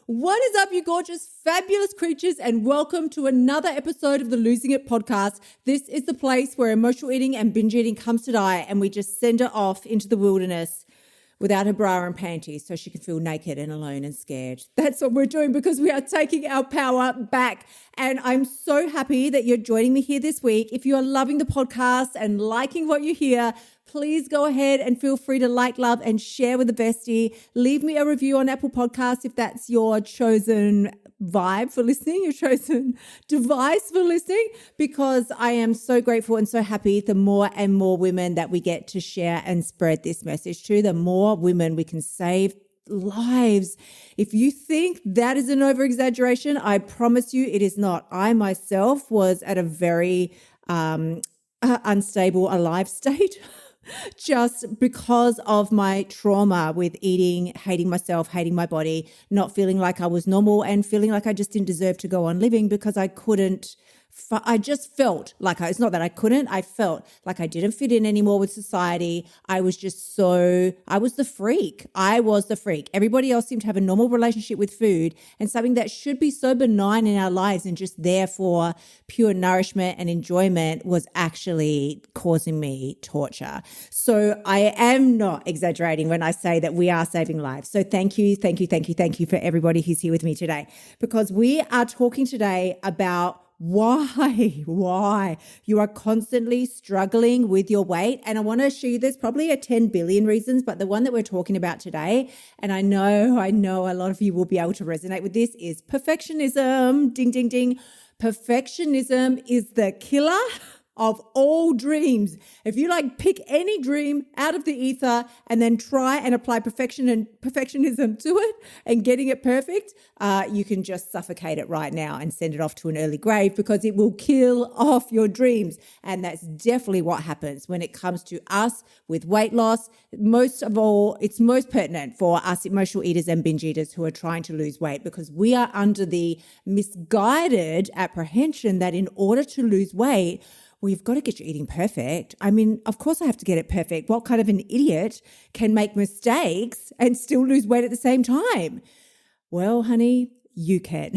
What is up, you gorgeous, fabulous creatures, and welcome to another episode of the Losing It podcast. This is the place where emotional eating and binge eating comes to die, and we just send her off into the wilderness without her bra and panties so she can feel naked and alone and scared. That's what we're doing because we are taking our power back. And I'm so happy that you're joining me here this week. If you are loving the podcast and liking what you hear, please go ahead and feel free to like, love, and share with a bestie. Leave me a review on Apple Podcasts if that's your chosen vibe for listening, your chosen device for listening, because I am so grateful and so happy the more and more women that we get to share and spread this message to, the more women we can save lives. If you think that is an over-exaggeration, I promise you it is not. I myself was at a very unstable alive state just because of my trauma with eating, hating myself, hating my body, not feeling like I was normal and feeling like I just didn't deserve to go on living because I couldn't. I just felt like it's not that I couldn't, I felt like I didn't fit in anymore with society. I was the freak. I was the freak. Everybody else seemed to have a normal relationship with food, and something that should be so benign in our lives and just there for pure nourishment and enjoyment was actually causing me torture. So I am not exaggerating when I say that we are saving lives. So thank you for everybody who's here with me today, because we are talking today about why you are constantly struggling with your weight. And I want to show you there's probably a 10 billion reasons, but the one that we're talking about today, and I know a lot of you will be able to resonate with this, is perfectionism. Ding, ding, ding. Perfectionism is the killer of all dreams. If you pick any dream out of the ether and then try and apply perfectionism to it and getting it perfect, you can just suffocate it right now and send it off to an early grave, because it will kill off your dreams. And that's definitely what happens when it comes to us with weight loss. Most of all, it's most pertinent for us emotional eaters and binge eaters who are trying to lose weight, because we are under the misguided apprehension that in order to lose weight, well, you've got to get your eating perfect. I mean, of course I have to get it perfect. What kind of an idiot can make mistakes and still lose weight at the same time? Well, honey, you can.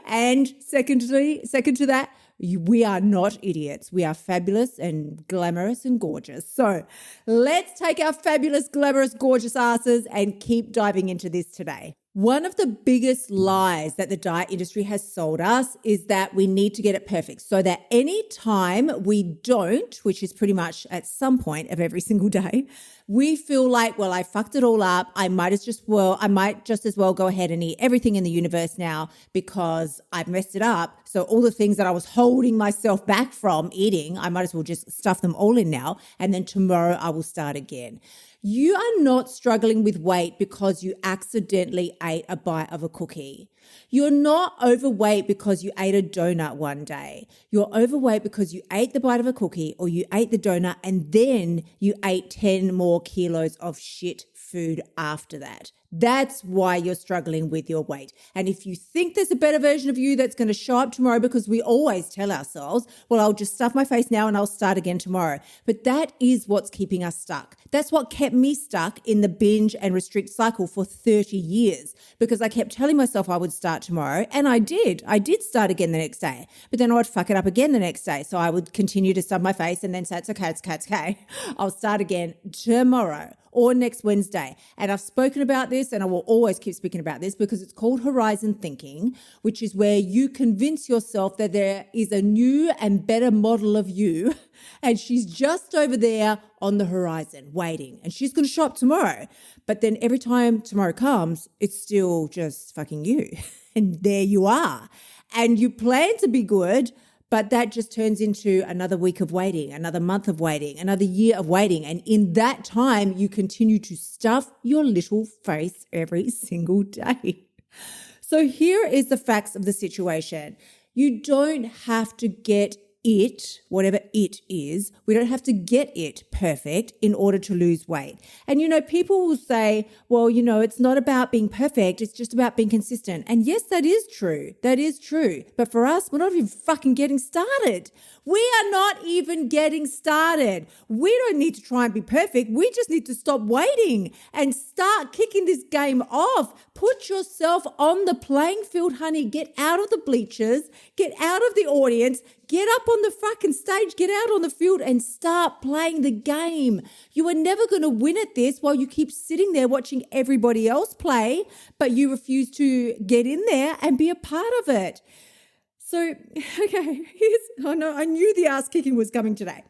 And second to that, we are not idiots. We are fabulous and glamorous and gorgeous. So let's take our fabulous, glamorous, gorgeous asses and keep diving into this today. One of the biggest lies that the diet industry has sold us is that we need to get it perfect, so that any time we don't, which is pretty much at some point of every single day, we feel like, well, I fucked it all up. I might just as well go ahead and eat everything in the universe now because I've messed it up. So all the things that I was holding myself back from eating, I might as well just stuff them all in now. And then tomorrow I will start again. You are not struggling with weight because you accidentally ate a bite of a cookie. You're not overweight because you ate a donut one day. You're overweight because you ate the bite of a cookie, or you ate the donut and then you ate 10 more kilos of shit food after that. That's why you're struggling with your weight. And if you think there's a better version of you that's going to show up tomorrow, because we always tell ourselves, well, I'll just stuff my face now and I'll start again tomorrow. But that is what's keeping us stuck. That's what kept me stuck in the binge and restrict cycle for 30 years, because I kept telling myself I would start tomorrow, and I did. I did start again the next day, but then I would fuck it up again the next day. So I would continue to stuff my face and then say, it's okay. I'll start again tomorrow or next Wednesday. And I've spoken about this, and I will always keep speaking about this, because it's called horizon thinking, which is where you convince yourself that there is a new and better model of you, and she's just over there on the horizon waiting, and she's going to show up tomorrow. But then every time tomorrow comes, it's still just fucking you. And there you are. And you plan to be good, but that just turns into another week of waiting, another month of waiting, another year of waiting. And in that time, you continue to stuff your little face every single day. So here is the facts of the situation. You don't have to get it, whatever it is, we don't have to get it perfect in order to lose weight. And, people will say, well, it's not about being perfect. It's just about being consistent. And yes, that is true. That is true. But for us, we're not even fucking getting started. We are not even getting started. We don't need to try and be perfect. We just need to stop waiting and start kicking this game off. Put yourself on the playing field, honey. Get out of the bleachers. Get out of the audience. Get up on the fucking stage. Get out on the field and start playing the game. You are never going to win at this while you keep sitting there watching everybody else play, but you refuse to get in there and be a part of it. So, okay, I knew the ass kicking was coming today.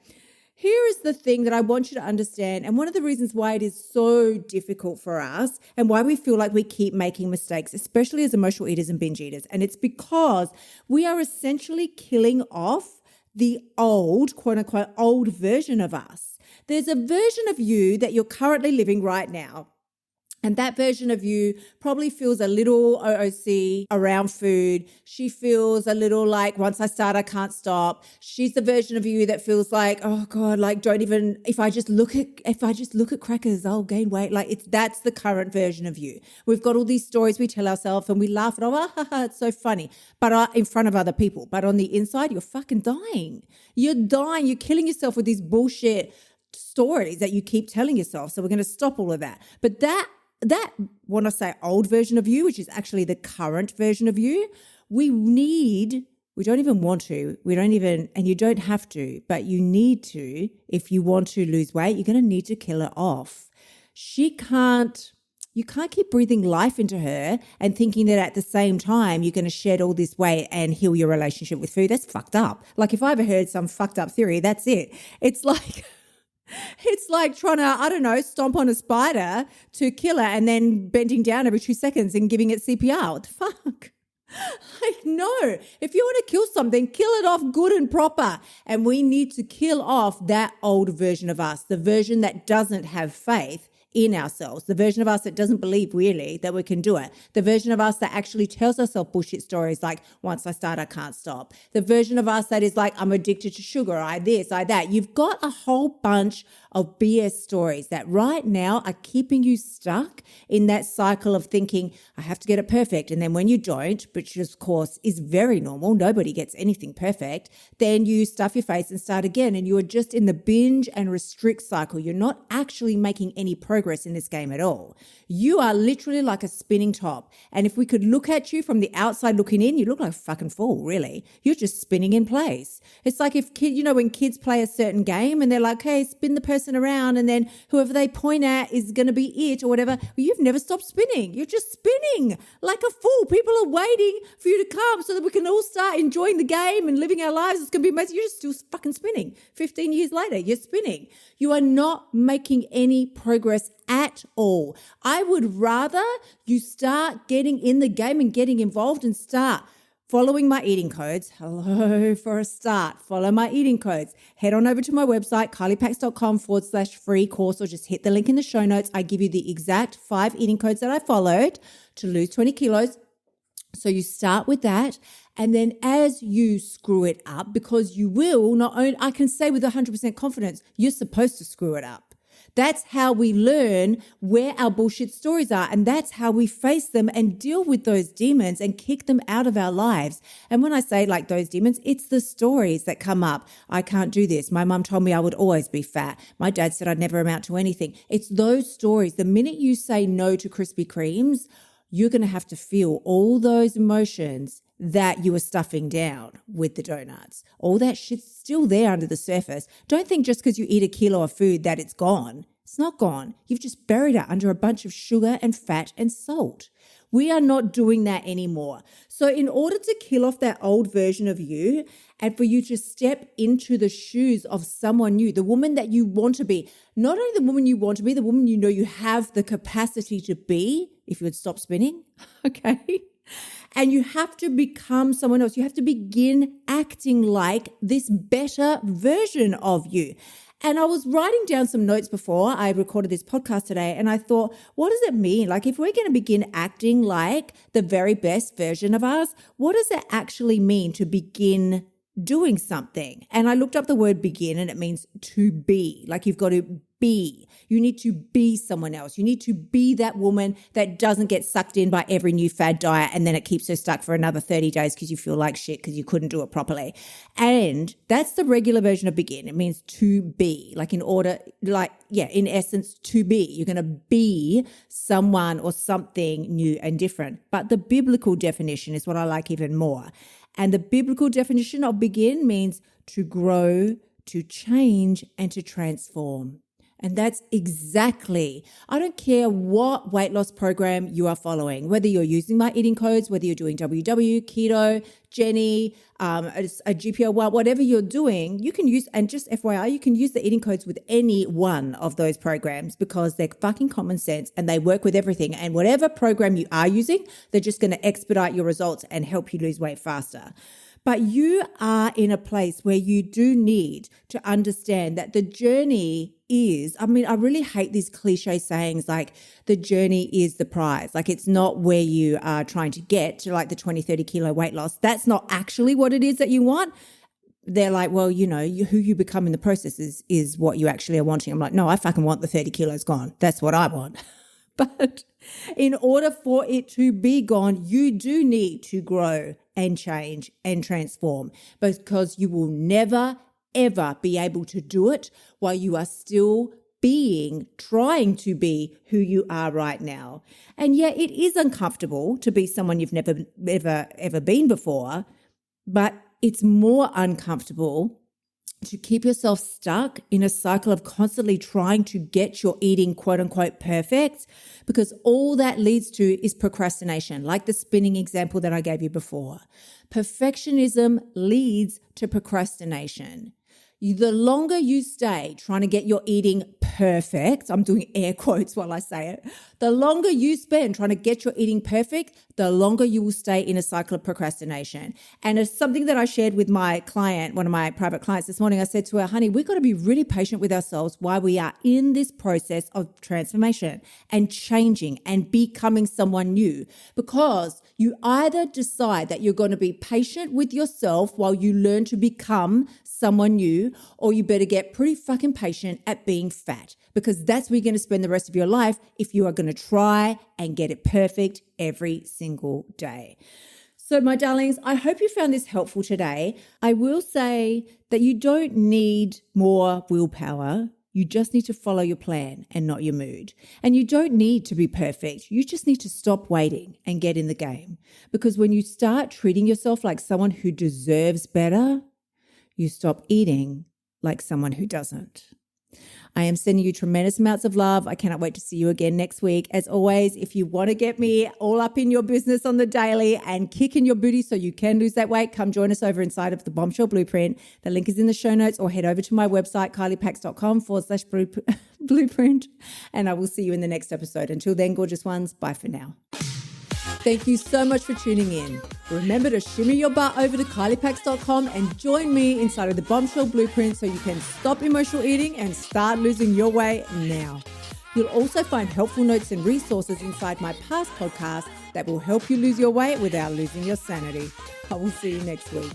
Here is the thing that I want you to understand, and one of the reasons why it is so difficult for us and why we feel like we keep making mistakes, especially as emotional eaters and binge eaters, and it's because we are essentially killing off the old, quote unquote, old version of us. There's a version of you that you're currently living right now. And that version of you probably feels a little OOC around food. She feels a little like, once I start, I can't stop. She's the version of you that feels like, oh God, like don't even, if I just look at crackers, I'll gain weight. Like that's the current version of you. We've got all these stories we tell ourselves and we laugh at, it's so funny, but in front of other people. But on the inside, you're fucking dying. You're dying. You're killing yourself with these bullshit stories that you keep telling yourself. So we're going to stop all of that. But that, when I say old version of you, which is actually the current version of you, we don't even want to, and you don't have to, but you need to, if you want to lose weight, you're going to need to kill her off. You can't keep breathing life into her and thinking that at the same time you're going to shed all this weight and heal your relationship with food. That's fucked up. Like if I ever heard some fucked up theory, that's it. It's like trying to, stomp on a spider to kill her and then bending down every 2 seconds and giving it CPR. What the fuck? Like, no. If you want to kill something, kill it off good and proper. And we need to kill off that old version of us, the version that doesn't have faith in ourselves, the version of us that doesn't believe really that we can do it, the version of us that actually tells ourselves bullshit stories like, once I start, I can't stop, the version of us that is like, I'm addicted to sugar, I this, I that. You've got a whole bunch of BS stories that right now are keeping you stuck in that cycle of thinking, I have to get it perfect. And then when you don't, which of course is very normal, nobody gets anything perfect, then you stuff your face and start again. And you are just in the binge and restrict cycle. You're not actually making any progress in this game at all. You are literally like a spinning top. And if we could look at you from the outside looking in, you look like a fucking fool, really. You're just spinning in place. It's like if when kids play a certain game and they're like, hey, spin the person around, and then whoever they point at is going to be it or whatever. Well, you've never stopped spinning. You're just spinning like a fool. People are waiting for you to come so that we can all start enjoying the game and living our lives. It's going to be amazing. You're just still fucking spinning. 15 years later, you're spinning. You are not making any progress at all. I would rather you start getting in the game and getting involved and start following my eating codes. Hello, for a start, follow my eating codes. Head on over to my website, kyliepax.com/free course, or just hit the link in the show notes. I give you the exact 5 eating codes that I followed to lose 20 kilos. So you start with that. And then as you screw it up, because you will, not only, I can say with 100% confidence, you're supposed to screw it up. That's how we learn where our bullshit stories are. And that's how we face them and deal with those demons and kick them out of our lives. And when I say like those demons, it's the stories that come up. I can't do this. My mum told me I would always be fat. My dad said I'd never amount to anything. It's those stories. The minute you say no to Krispy Kremes, you're going to have to feel all those emotions that you were stuffing down with the donuts. All that shit's still there under the surface. Don't think just because you eat a kilo of food that it's gone. It's not gone. You've just buried it under a bunch of sugar and fat and salt. We are not doing that anymore. So in order to kill off that old version of you and for you to step into the shoes of someone new, the woman that you want to be, not only the woman you want to be, the woman you know you have the capacity to be, if you would stop spinning, okay? And you have to become someone else. You have to begin acting like this better version of you. And I was writing down some notes before I recorded this podcast today, and I thought, what does it mean? Like, if we're going to begin acting like the very best version of us, what does it actually mean to begin doing something. And I looked up the word begin, and it means to be. Like you've got to be. You need to be someone else. You need to be that woman that doesn't get sucked in by every new fad diet and then it keeps her stuck for another 30 days because you feel like shit because you couldn't do it properly. And that's the regular version of begin. It means to be, like in order, like, yeah, in essence, to be. You're going to be someone or something new and different. But the biblical definition is what I like even more. And the biblical definition of begin means to grow, to change, and to transform. And that's exactly, I don't care what weight loss program you are following, whether you're using my eating codes, whether you're doing WW, keto, Jenny, a GPO1, whatever you're doing, you can use, and just FYI, you can use the eating codes with any one of those programs because they're fucking common sense and they work with everything. And whatever program you are using, they're just going to expedite your results and help you lose weight faster. But you are in a place where you do need to understand that the journey is, I mean, I really hate these cliche sayings like the journey is the prize. Like it's not where you are trying to get to like the 20, 30 kilo weight loss. That's not actually what it is that you want. They're like, well, you know, who you become in the process is what you actually are wanting. I'm like, no, I fucking want the 30 kilos gone. That's what I want. But in order for it to be gone, you do need to grow and change and transform because you will never, ever be able to do it while you are still trying to be who you are right now. And yeah, it is uncomfortable to be someone you've never, ever been before, but it's more uncomfortable to keep yourself stuck in a cycle of constantly trying to get your eating quote unquote perfect, because all that leads to is procrastination, like the spinning example that I gave you before. Perfectionism leads to procrastination. The longer you stay trying to get your eating perfect, I'm doing air quotes while I say it, the longer you spend trying to get your eating perfect, the longer you will stay in a cycle of procrastination. And it's something that I shared with my client, one of my private clients this morning. I said to her, honey, we've got to be really patient with ourselves while we are in this process of transformation and changing and becoming someone new, because you either decide that you're going to be patient with yourself while you learn to become someone new, or you better get pretty fucking patient at being fat, because that's where you're going to spend the rest of your life if you are going to try and get it perfect every single day. So my darlings, I hope you found this helpful today. I will say that you don't need more willpower. You just need to follow your plan and not your mood. And you don't need to be perfect. You just need to stop waiting and get in the game. Because when you start treating yourself like someone who deserves better, you stop eating like someone who doesn't. I am sending you tremendous amounts of love. I cannot wait to see you again next week. As always, if you want to get me all up in your business on the daily and kick in your booty so you can lose that weight, come join us over inside of the Bombshell Blueprint. The link is in the show notes, or head over to my website, kyliepax.com/blueprint. And I will see you in the next episode. Until then, gorgeous ones, bye for now. Thank you so much for tuning in. Remember to shimmy your butt over to kyliepax.com and join me inside of the Bombshell Blueprint so you can stop emotional eating and start losing your weight now. You'll also find helpful notes and resources inside my past podcasts that will help you lose your weight without losing your sanity. I will see you next week.